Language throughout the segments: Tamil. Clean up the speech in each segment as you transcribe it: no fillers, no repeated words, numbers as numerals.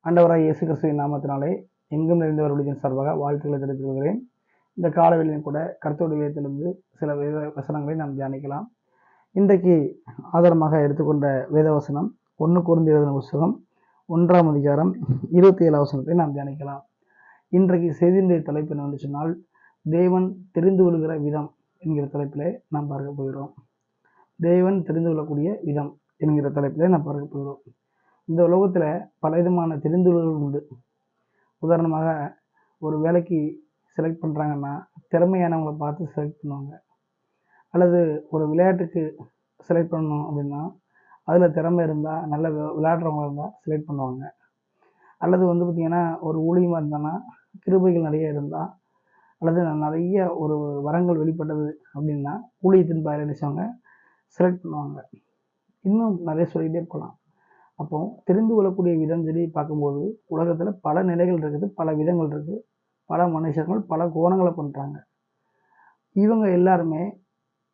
ஆண்டவராய் இயேசு கிறிஸ்துவின் நாமத்தினாலே எங்கும் நிறைந்தவர்களுடைய சார்பாக வாழ்த்துக்களை தெரிவித்துக் கொள்கிறேன். இந்த காலவெளியிலும் கூட கர்த்தருடைய வேதத்திலிருந்து சில வேத வசனங்களை நாம் தியானிக்கலாம். இன்றைக்கு ஆதாரமாக எடுத்துக்கொண்ட வேத வசனம் 1 கொரிந்தியர் எழுதின புத்தகம் 1ஆம் அதிகாரம் 27 வசனத்தை நாம் தியானிக்கலாம். இன்றைக்கு செய்தியினுடைய தலைப்பு என்னவென்று சொன்னால், தேவன் தெரிந்து கொள்கிற விதம் என்கிற தலைப்பிலே நாம் பார்க்க போகிறோம். தேவன் தெரிந்து கொள்ளக்கூடிய விதம் என்கிற தலைப்பிலே நாம் பார்க்க போகிறோம். இந்த உலகத்தில் பலவிதமான தெரிந்து கொள்ளுதல் உண்டு. உதாரணமாக ஒரு வேலைக்கு செலக்ட் பண்ணுறாங்கன்னா திறமையானவங்களை பார்த்து செலக்ட் பண்ணுவாங்க. அல்லது ஒரு விளையாட்டுக்கு செலக்ட் பண்ணணும் அப்படின்னா அதில் திறமை இருந்தால் நல்ல விளையாடுறவங்க இருந்தால் செலக்ட் பண்ணுவாங்க. அல்லது பார்த்திங்கன்னா ஒரு ஊழியமாக இருந்தாங்கன்னா கிருபைகள் நிறைய இருந்தால் அல்லது நிறைய ஒரு வரங்கள் வெளிப்பட்டது அப்படின்னா ஊழியத்தின் பாயில நினைச்சவங்க செலக்ட் பண்ணுவாங்க. இன்னும் நிறைய சொல்லிகிட்டே போகலாம். அப்போ தெரிந்து கொள்ளக்கூடிய விதம் சொல்லி பார்க்கும்போது உலகத்தில் பல நிலைகள் இருக்குது, பல விதங்கள் இருக்குது, பல மனுஷர்கள் பல கோணங்களை பண்ணுறாங்க. இவங்க எல்லாருமே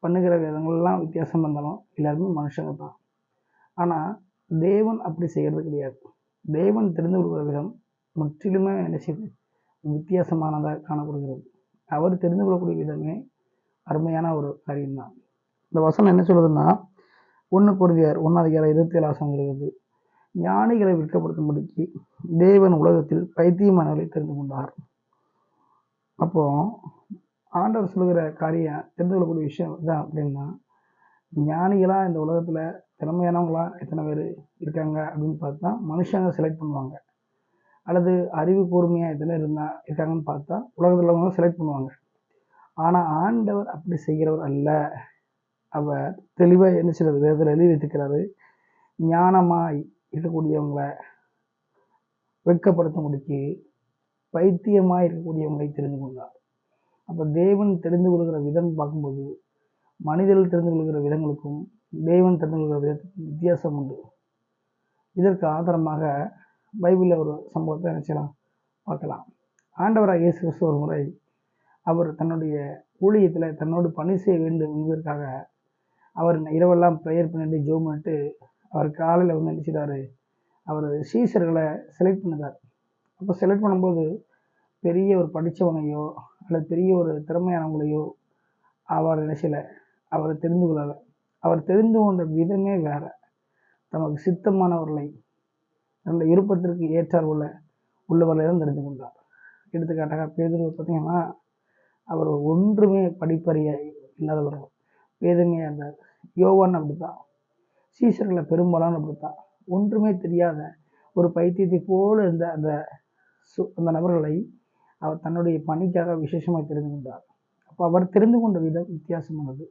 பண்ணுகிற விதங்கள்லாம் வித்தியாசம் இருந்தாலும் எல்லாருமே மனுஷங்க தான். ஆனால் தேவன் அப்படி செய்கிறது கிடையாது. தேவன் தெரிந்து கொள்கிற விதம் முற்றிலுமே என்ன செய்யுது, வித்தியாசமானதாக காணப்படுகிறது. அவர் தெரிந்து கொள்ளக்கூடிய விதமே அருமையான ஒரு காரியம்தான். இந்த வசனம் என்ன சொல்லுதுன்னா, 1 கொரிந்தியர் 1ஆம் அதிகாரம் 27 வசனம் இருக்குது, ஞானிகளை வெட்கப்படுத்தும்படிக்கு தேவன் உலகத்தில் பைத்தியமானவர்களை தெரிந்து கொண்டார். அப்போ ஆண்டவர் சொல்லுகிற காரியம் தெரிந்து கொள்ளக்கூடிய விஷயம் இதான். அப்படின்னா ஞானிகளா இந்த உலகத்துல திறமையானவங்களா எத்தனை பேர் இருக்காங்க அப்படின்னு பார்த்தா மனுஷங்க செலக்ட் பண்ணுவாங்க. அல்லது அறிவு கூர்மையா எத்தனை இருக்காங்கன்னு பார்த்தா உலகத்தில் உள்ளவங்க செலக்ட் பண்ணுவாங்க. ஆனா ஆண்டவர் அப்படி செய்கிறவர் அல்ல. அவர் தெளிவா என்ன செய்யறது, வேதத்தில் எழுதி வைத்திருக்கிறாரு, ஞானமாய் இருக்கக்கூடியவங்களை வெட்கப்படுத்தும்படிக்கு பைத்தியமாய் இருக்கக்கூடியவங்களை தெரிந்து கொண்டார். அப்போ தேவன் தெரிந்து கொள்கிற விதம் பார்க்கும்போது மனிதர்கள் தெரிந்து கொள்கிற விதங்களுக்கும் தேவன் தெரிந்து கொள்கிற விதத்துக்கும் வித்தியாசம் உண்டு. இதற்கு ஆதாரமாக பைபிளில் ஒரு சம்பவத்தை நினைச்சலாம் பார்க்கலாம். ஆண்டவராக இயேசு கிறிஸ்து ஒரு முறை அவர் தன்னுடைய ஊழியத்தில் தன்னோடு பணி செய்ய வேண்டும் என்பதற்காக அவர் இரவெல்லாம் ப்ரேயர் பண்ணிட்டு ஜோம் பண்ணிட்டு அவர் காலையில் நினைச்சிட்டாரு, அவர் சீசர்களை செலக்ட் பண்ணுறார். அப்போ செலக்ட் பண்ணும்போது பெரிய ஒரு படித்தவனையோ அல்லது பெரிய ஒரு திறமையானவங்களையோ அவர் நினைச்சல, அவரை தெரிந்து கொள்ளலை. அவர் தெரிந்து கொண்ட விதமே வேற. தமக்கு சித்தமானவர்களை நல்ல விருப்பத்திற்கு ஏற்றார் உள்ளவர்களை தான் தெரிந்து கொண்டார். எடுத்துக்காட்டாக பேதுரு பார்த்தீங்கன்னா அவர் ஒன்றுமே படிப்பறிய இல்லாதவர், பேதமையாக இருந்தார். யோவான் அப்படித்தான். சீசர்களை பெரும்பாலான அப்படித்தான். ஒன்றுமே தெரியாத ஒரு பைத்தியத்தை போல இருந்த அந்த நபர்களை அவர் தன்னுடைய பணிக்காக விசேஷமாக தெரிந்து கொண்டார். அப்போ அவர் தெரிந்து கொண்ட விதம் வித்தியாசமானது.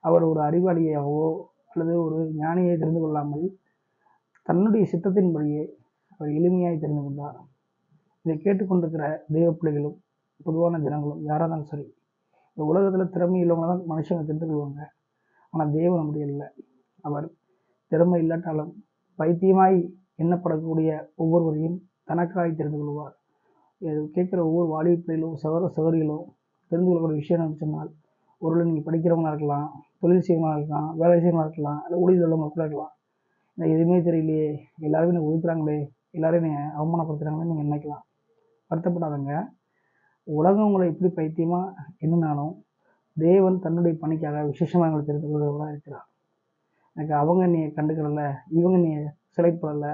அவர் ஒரு அறிவாளியாகவோ அல்லது ஒரு ஞானியை தெரிந்து கொள்ளாமல் தன்னுடைய சித்தத்தின்படியே அவர் எளிமையாய் தெரிந்து கொண்டார். இதை கேட்டுக்கொண்டிருக்கிற தெய்வ பிள்ளைகளும் பொதுவான ஜனங்களும் யாராக இருந்தாலும் சரி, இந்த உலகத்தில் திறமை இல்லவங்க தான் மனுஷங்க தெரிந்து கொள்வாங்க. ஆனால் தேவன் அப்படி இல்லை. அவர் திறமை இல்லாட்டாலும் பைத்தியமாய் எண்ணப்படக்கூடிய ஒவ்வொருவரையும் தனக்காய் தெரிந்து கொள்வார். கேட்குற ஒவ்வொரு வாலிப பிள்ளைகளும் சகோதரிகளும் தெரிந்து கொள்ளக்கூடிய விஷயம் என்னன்னு சொன்னால், ஒருவேளை நீங்கள் படிக்கிறவங்களா இருக்கலாம், தொழில் செய்யறவங்களா இருக்கலாம், வேலை செய்யறவங்களா இருக்கலாம், இல்லை ஊழியர் உள்ளவங்க கூட இருக்கலாம். எனக்கு எதுவுமே தெரியலையே, எல்லாரும் என்னை ஒதுக்குறாங்களே, எல்லாரும் என்னை அவமானப்படுத்துகிறாங்களே நீங்கள் நினைக்கலாம். வருத்தப்படாதங்க. உலகம் உங்களை எப்படி பைத்தியமாக என்னன்னாலும் தேவன் தன்னுடைய பணிக்காக விசேஷமாக எங்களை தெரிந்து கொள்கிறவர்களாக இருக்கிறார். எனக்கு அவங்க நீ கண்டுக்கல, இவங்க நீ செலக்ட் பண்ணல,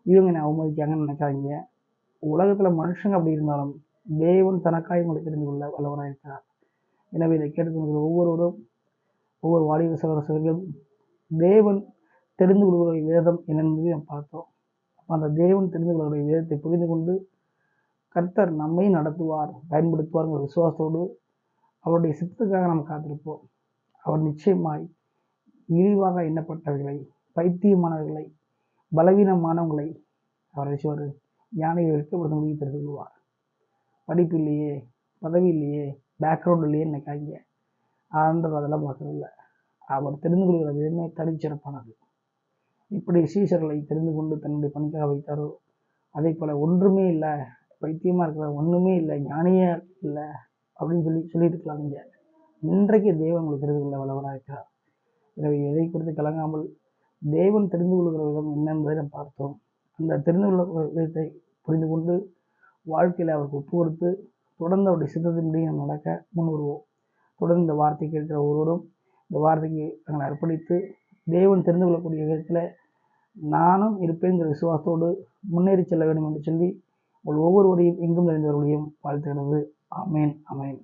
இவங்க நீ அவமதிக்காங்கன்னு நினைக்காதீங்க. உலகத்தில் மனுஷங்க அப்படி இருந்தாலும் தேவன் தனக்காய் உங்களை தெரிந்து கொள்ள வல்லவராக இருக்கிறார். எனவே இதை கேட்டுக்கொள்கிற ஒவ்வொருவரும் ஒவ்வொரு வாலிப சகோதரர்களும் தேவன் தெரிந்து கொள்கிற வேதம் என்னென்பதை நாம் பார்த்தோம். அந்த தேவன் தெரிந்து கொள்கிற வேதத்தை புரிந்து கொண்டு கர்த்தர் நம்மை நடத்துவார், பயன்படுத்துவார்ங்கிற விசுவாசத்தோடு அவருடைய சித்தத்துக்காக நாம் காத்திருப்போம். அவர் நிச்சயமாய் இழிவாக எண்ணப்பட்டவர்களை, பைத்தியமானவர்களை, பலவீனமானவங்களை அவர் நிச்சயம் ஞானியை வெட்கப்படுத்த முடிவு தெரிந்து கொள்வார். படிப்பு இல்லையே, பதவி இல்லையே, பேக்ரவுண்ட் இல்லையே நினைக்காங்க. அதெல்லாம் பார்க்கறதில்ல. அவர் தெரிந்து கொள்கிற விதமே தனிச்சிறப்பானது. இப்படி சீசர்களை தெரிந்து கொண்டு தன்னுடைய பணிக்காக வைத்தாரோ அதே போல ஒன்றுமே இல்லை, பைத்தியமாக இருக்கிற ஒன்றுமே இல்லை, ஞானியே இல்லை அப்படின்னு சொல்லிட்டு இருக்கலாம். நீங்கள் இன்றைக்கு தேவன் உங்களுக்கு தெரிந்து கொள்ள வல்லவராக இருக்கிறார். எனவே எதை குறித்து கலங்காமல் தேவன் தெரிந்து கொள்கிற விதம் என்ன என்பதை நாம் பார்த்தோம். அந்த தெரிந்து கொள்ள விதத்தை புரிந்து கொண்டு வாழ்க்கையில் அவருக்கு ஒப்பு கொடுத்து தொடர்ந்து அவருடைய சித்தத்தின்படி நாம் நடக்க முன் வருவோம். தொடர்ந்து இந்த வார்த்தை கேட்கிற ஒருவரும் இந்த வார்த்தைக்கு தங்களை அர்ப்பணித்து தேவன் தெரிந்து கொள்ளக்கூடிய விதத்தில் நானும் இருப்பேங்கிற விசுவாசத்தோடு முன்னேறி செல்ல வேண்டும் என்று சொல்லி உங்கள் ஒவ்வொருவரையும் எங்கும் நிறைந்தவர்களையும் வாழ்த்துகிறது. ஆமேன், ஆமேன்.